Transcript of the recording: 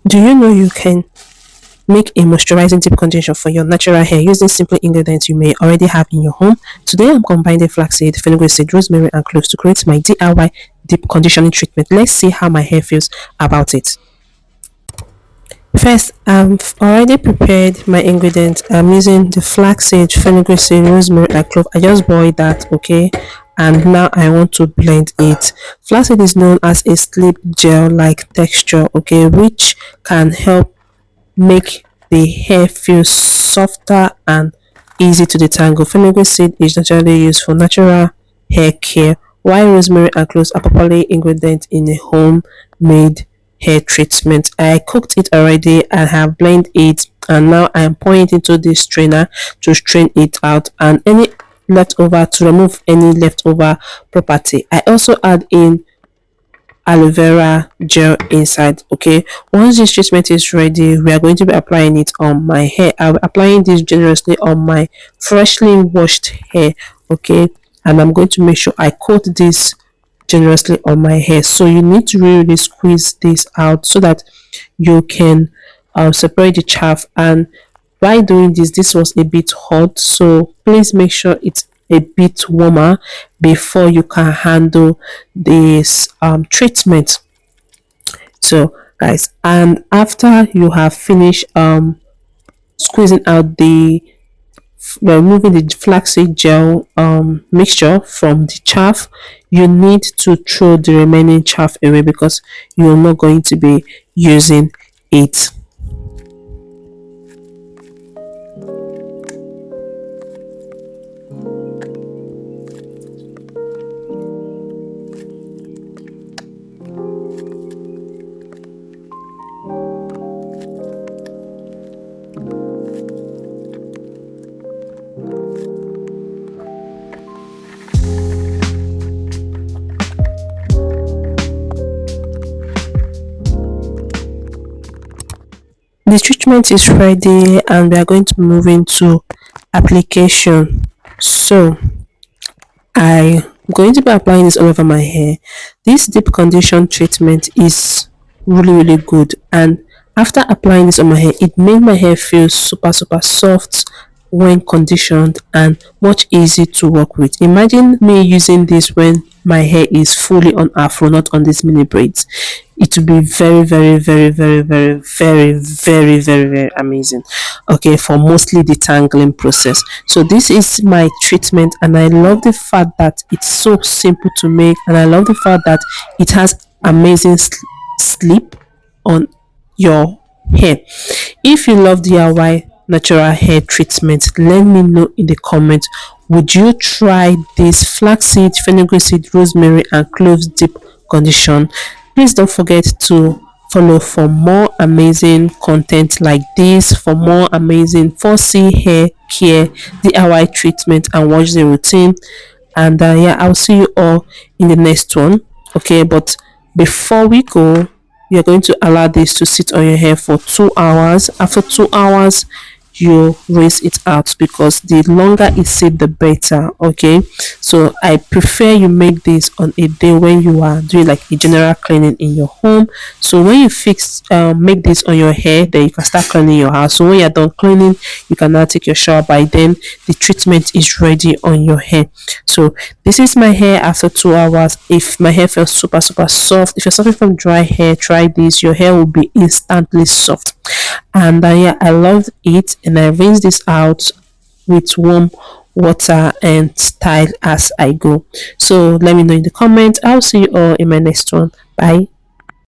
Do you know you can make a moisturizing deep conditioner for your natural hair using simple ingredients you may already have in your home? Today I'm combining flaxseed, fenugreek seed, rosemary, and cloves to create my DIY deep conditioning treatment. Let's see how my hair feels about it. First, I've already prepared my ingredients. I'm using the flaxseed, fenugreek seed, rosemary, and clove. I just boiled that, okay? And now I want to blend it. Flaxseed is known as a sleep gel-like texture, okay, which can help make the hair feel softer and easy to detangle. Fenugreek seed is naturally used for natural hair care, while rosemary and cloves are popular ingredients in a homemade hair treatment. I cooked it already and have blended it, and now I am pouring it into this strainer to strain it out and any leftover to remove any leftover property. I also add in aloe vera gel inside. Okay, once this treatment is ready, we are going to be applying it on my hair. I'll be applying this generously on my freshly washed hair. Okay, and I'm going to make sure I coat this generously on my hair. So you need to really squeeze this out so that you can separate the chaff. And by doing this was a bit hot, so please make sure it's a bit warmer before you can handle this treatment. So guys, and after you have finished squeezing out the removing the flaxseed gel mixture from the chaff, you need to throw the remaining chaff away because you're not going to be using it. The treatment is ready and we are going to move into application. So I'm going to be applying this all over my hair. This deep condition treatment is really good, and after applying this on my hair, it made my hair feel super soft when conditioned and much easy to work with. Imagine me using this when my hair is fully on afro, not on these mini braids. It will be very amazing, okay, for mostly the tangling process. So this is my treatment, and I love the fact that it's so simple to make, and I love the fact that it has amazing sleep on your hair. If you love DIY natural hair treatment, let me know in the comments. Would you try this flaxseed, fenugreek seed, rosemary, and cloves deep condition? Please don't forget to follow for more amazing content like this, for more amazing 4C hair care DIY treatment, and watch the routine. And yeah, I'll see you all in the next one. Okay, but before we go, you're going to allow this to sit on your hair for 2 hours. After 2 hours, you rinse it out because the longer it sit, the better. Okay, so I prefer you make this on a day when you are doing like a general cleaning in your home. So when you make this on your hair, then you can start cleaning your house. So when you're done cleaning, you can now take your shower. By then the treatment is ready on your hair. So this is my hair after 2 hours. If my hair feels super soft, if you're suffering from dry hair, try this. Your hair will be instantly soft. And yeah, I loved it, and I rinse this out with warm water and style as I go. So let me know in the comments. I'll see you all in my next one. Bye.